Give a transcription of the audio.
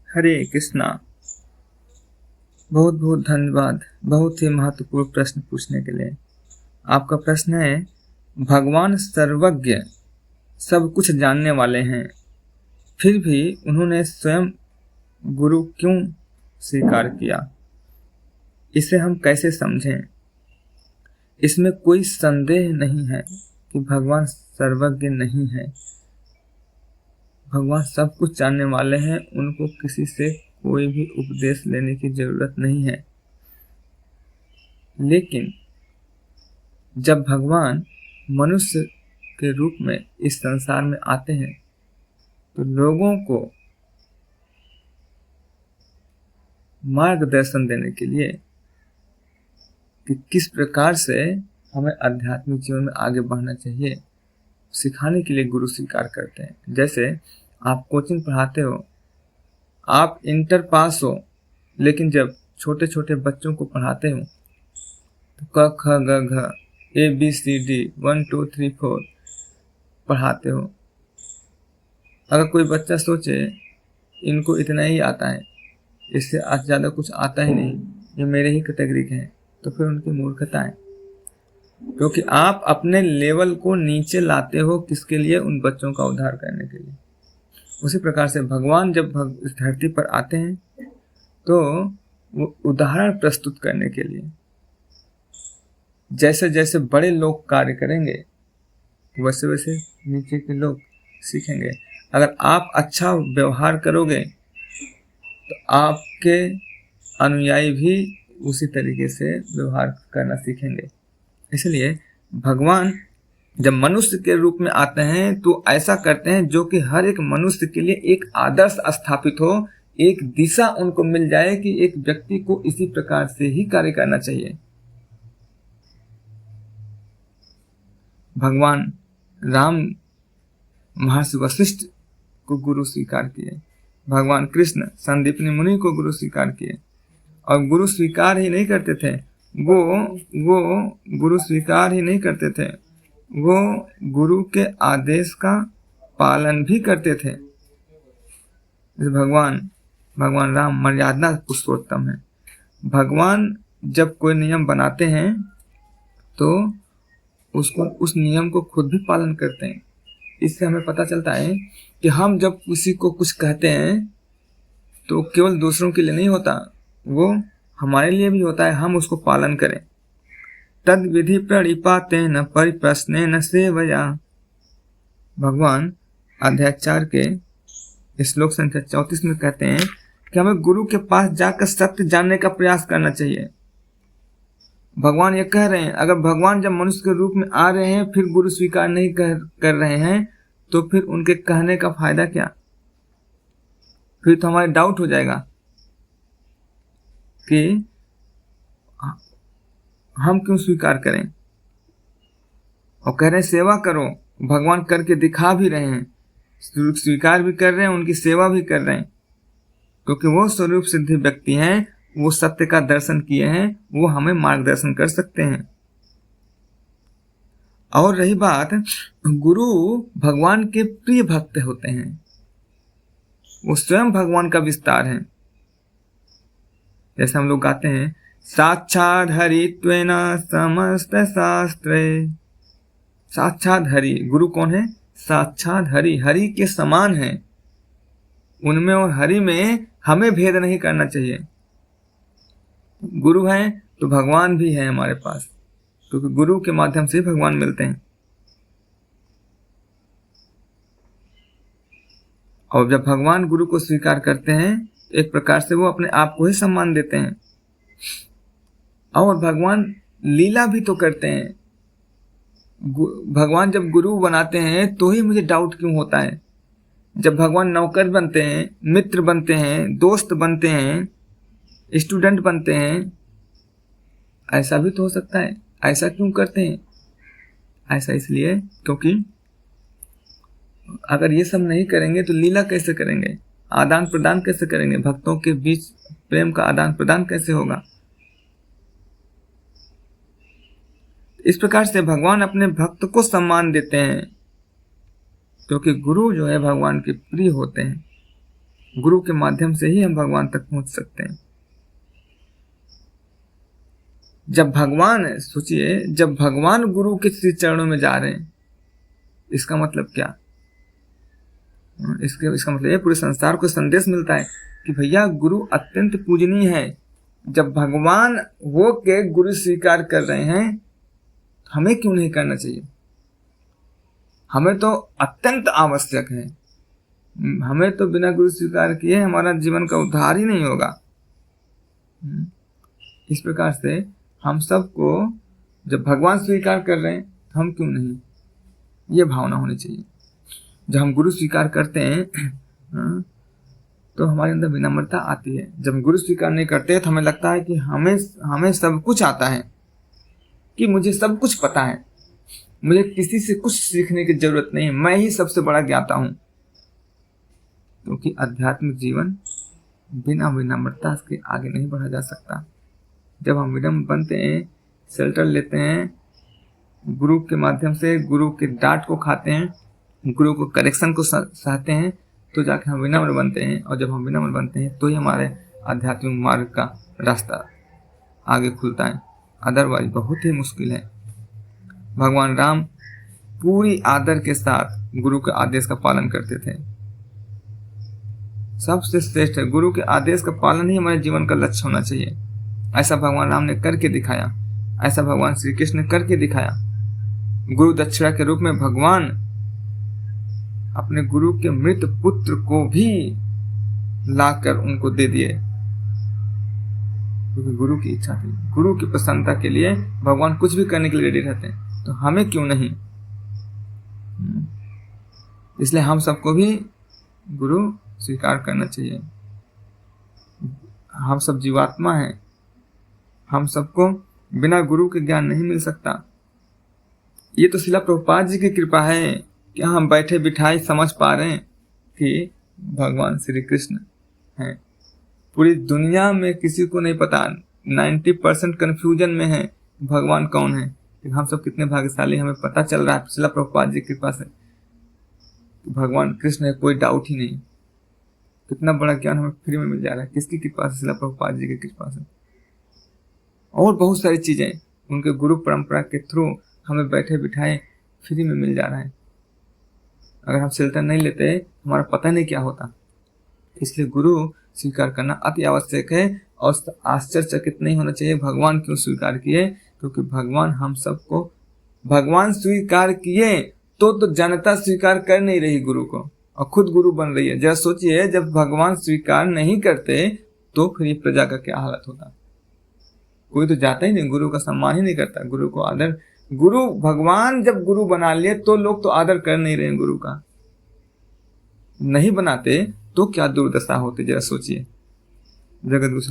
हरे कृष्णा। बहुत बहुत धन्यवाद बहुत ही महत्वपूर्ण प्रश्न पूछने के लिए। आपका प्रश्न है, भगवान सर्वज्ञ सब कुछ जानने वाले हैं, फिर भी उन्होंने स्वयं गुरु क्यों स्वीकार किया? इसे हम कैसे समझें? इसमें कोई संदेह नहीं है कि भगवान सर्वज्ञ नहीं है। भगवान सब कुछ जानने वाले हैं, उनको किसी से कोई भी उपदेश लेने की जरूरत नहीं है। लेकिन जब भगवान मनुष्य के रूप में इस संसार में आते हैं तो लोगों को मार्गदर्शन देने के लिए कि किस प्रकार से हमें आध्यात्मिक जीवन में आगे बढ़ना चाहिए, सिखाने के लिए गुरु स्वीकार करते हैं। जैसे आप कोचिंग पढ़ाते हो, आप इंटर पास हो, लेकिन जब छोटे छोटे बच्चों को पढ़ाते हो तो क ख ग घ ABCD 1 2 3 4 पढ़ाते हो। अगर कोई बच्चा सोचे इनको इतना ही आता है, इससे आज ज़्यादा कुछ आता ही नहीं, ये मेरे ही कैटेगरी के हैं, तो फिर उनकी मूर्खता है। क्योंकि आप अपने लेवल को नीचे लाते हो, किसके लिए? उन बच्चों का उद्धार करने के लिए। उसी प्रकार से भगवान जब इस धरती पर आते हैं तो वो उदाहरण प्रस्तुत करने के लिए, जैसे जैसे बड़े लोग कार्य करेंगे वैसे वैसे नीचे के लोग सीखेंगे। अगर आप अच्छा व्यवहार करोगे तो आपके अनुयायी भी उसी तरीके से व्यवहार करना सीखेंगे। इसलिए भगवान जब मनुष्य के रूप में आते हैं तो ऐसा करते हैं जो कि हर एक मनुष्य के लिए एक आदर्श स्थापित हो, एक दिशा उनको मिल जाए कि एक व्यक्ति को इसी प्रकार से ही कार्य करना चाहिए। भगवान राम महर्षि वशिष्ठ को गुरु स्वीकार किए, भगवान कृष्ण संदीपनी मुनि को गुरु स्वीकार किए। और गुरु स्वीकार ही नहीं करते थे, वो गुरु स्वीकार ही नहीं करते थे, वो गुरु के आदेश का पालन भी करते थे। भगवान राम मर्यादा पुरुषोत्तम है। भगवान जब कोई नियम बनाते हैं तो उसको उस नियम को खुद भी पालन करते हैं। इससे हमें पता चलता है कि हम जब किसी को कुछ कहते हैं तो केवल दूसरों के लिए नहीं होता, वो हमारे लिए भी होता है, हम उसको पालन करें। तद विधि प्रणिपातेन परिप्रश्नेन सेवया। भगवान अध्याय 4 के श्लोक संख्या 34 में कहते हैं कि हमें गुरु के पास जाकर सत्य जानने का प्रयास करना चाहिए। भगवान ये कह रहे हैं, अगर भगवान जब मनुष्य के रूप में आ रहे हैं फिर गुरु स्वीकार नहीं कर रहे हैं तो फिर उनके कहने का फायदा क्या? फिर तो हमारे डाउट हो जाएगा कि हम क्यों स्वीकार करें। और कह रहे हैं सेवा करो, भगवान करके दिखा भी रहे हैं, स्वीकार भी कर रहे हैं, उनकी सेवा भी कर रहे हैं, क्योंकि वो स्वरूप सिद्धि व्यक्ति हैं, वो सत्य का दर्शन किए हैं, वो हमें मार्गदर्शन कर सकते हैं। और रही बात, गुरु भगवान के प्रिय भक्त होते हैं, वो स्वयं भगवान का विस्तार है। जैसे हम लोग गाते हैं, साक्षात् हरित्वेन समस्त शास्त्रे। साक्षात् हरि, गुरु कौन है? साक्षात् हरि, हरि के समान है। उनमें और हरि में हमें भेद नहीं करना चाहिए। गुरु हैं तो भगवान भी है हमारे पास, क्योंकि गुरु के माध्यम से भगवान मिलते हैं। और जब भगवान गुरु को स्वीकार करते हैं एक प्रकार से वो अपने आप को ही सम्मान देते हैं। और भगवान लीला भी तो करते हैं। भगवान जब गुरु बनाते हैं तो ही मुझे डाउट क्यों होता है। जब भगवान नौकर बनते हैं, मित्र बनते हैं, दोस्त बनते हैं, स्टूडेंट बनते हैं, ऐसा भी तो हो सकता है। ऐसा क्यों करते हैं? ऐसा इसलिए क्योंकि अगर ये सब नहीं करेंगे तो लीला कैसे करेंगे, आदान प्रदान कैसे करेंगे, भक्तों के बीच प्रेम का आदान प्रदान कैसे होगा। इस प्रकार से भगवान अपने भक्त को सम्मान देते हैं, क्योंकि गुरु जो है भगवान के प्रिय होते हैं। गुरु के माध्यम से ही हम भगवान तक पहुंच सकते हैं। जब भगवान, सोचिए, जब भगवान गुरु के श्री चरणों में जा रहे हैं, इसका मतलब क्या? इसका मतलब ये पूरे संसार को संदेश मिलता है कि भैया गुरु अत्यंत पूजनीय है। जब भगवान हो के गुरु स्वीकार कर रहे हैं, हमें क्यों नहीं करना चाहिए? हमें तो अत्यंत आवश्यक है। हमें तो बिना गुरु स्वीकार किए हमारा जीवन का उद्धार ही नहीं होगा। इस प्रकार से हम सबको जब भगवान स्वीकार कर रहे हैं, हम क्यों नहीं, ये भावना होनी चाहिए। जब हम गुरु स्वीकार करते हैं तो हमारे अंदर विनम्रता आती है। जब हम गुरु स्वीकार नहीं करते तो हमें लगता है कि हमें सब कुछ आता है, कि मुझे सब कुछ पता है, मुझे किसी से कुछ सीखने की जरूरत नहीं है, मैं ही सबसे बड़ा ज्ञाता हूं। क्योंकि आध्यात्मिक जीवन बिना विनम्रता के आगे नहीं बढ़ा जा सकता। जब हम विनम्र बनते हैं, शेल्टर लेते हैं, गुरु के माध्यम से गुरु के डांट को खाते हैं, गुरु को करेक्शन को सहते हैं, तो जाके हम विनम्र बनते हैं। और जब हम विनम्र बनते हैं तो ही हमारे आध्यात्मिक मार्ग का रास्ता आगे खुलता है, अदरवाइज बहुत ही मुश्किल है। भगवान राम पूरी आदर के साथ गुरु के आदेश का पालन करते थे। सबसे श्रेष्ठ है, गुरु के आदेश का पालन ही हमारे जीवन का लक्ष्य होना चाहिए। ऐसा भगवान राम ने करके दिखाया, ऐसा भगवान श्री कृष्ण ने करके दिखाया। गुरु दक्षिणा के रूप में भगवान अपने गुरु के मृत पुत्र को भी लाकर उनको दे दिए, क्योंकि गुरु की इच्छा थी। गुरु की प्रसन्नता के लिए भगवान कुछ भी करने के लिए रेडी रहते हैं, तो हमें क्यों नहीं? इसलिए हम सबको भी गुरु स्वीकार करना चाहिए। हम सब जीवात्मा हैं, हम सबको बिना गुरु के ज्ञान नहीं मिल सकता। ये तो शिला प्रभुपाद जी की कृपा है कि हम बैठे बिठाए समझ पा रहे हैं कि भगवान श्री कृष्ण हैं। पूरी दुनिया में किसी को नहीं पता, 90% कन्फ्यूजन में है भगवान कौन है। हम सब कितने भाग्यशाली, हमें पता चल रहा है शिला प्रभुपाद जी की कृपा से भगवान कृष्ण है, कोई डाउट ही नहीं। कितना बड़ा ज्ञान हमें फ्री में मिल जा रहा है, किसकी कृपा से? शिला प्रभुपाद जी की कृपा से। और बहुत सारी चीजें उनके गुरु परंपरा के थ्रू हमें बैठे बिठाए फ्री में मिल जा रहा है। अगर हम शेल्टर नहीं लेते, हमारा पता नहीं क्या होता। इसलिए गुरु स्वीकार करना अति आवश्यक है। और आश्चर्यचकित नहीं होना चाहिए भगवान क्यों स्वीकार किए, क्योंकि भगवान हम सबको, भगवान स्वीकार किए तो जनता स्वीकार कर नहीं रही गुरु को, और खुद गुरु बन रही है। जरा सोचिए, जब भगवान स्वीकार नहीं करते तो फिर प्रजा का क्या हालत होता? कोई तो जाता ही नहीं, गुरु का सम्मान ही नहीं करता, गुरु को आदर। गुरु भगवान जब गुरु बना लिए तो लोग तो आदर कर नहीं रहे गुरु का। नहीं बनाते तो क्या दुर्दशा होती, जरा सोचिए। जगत गुरु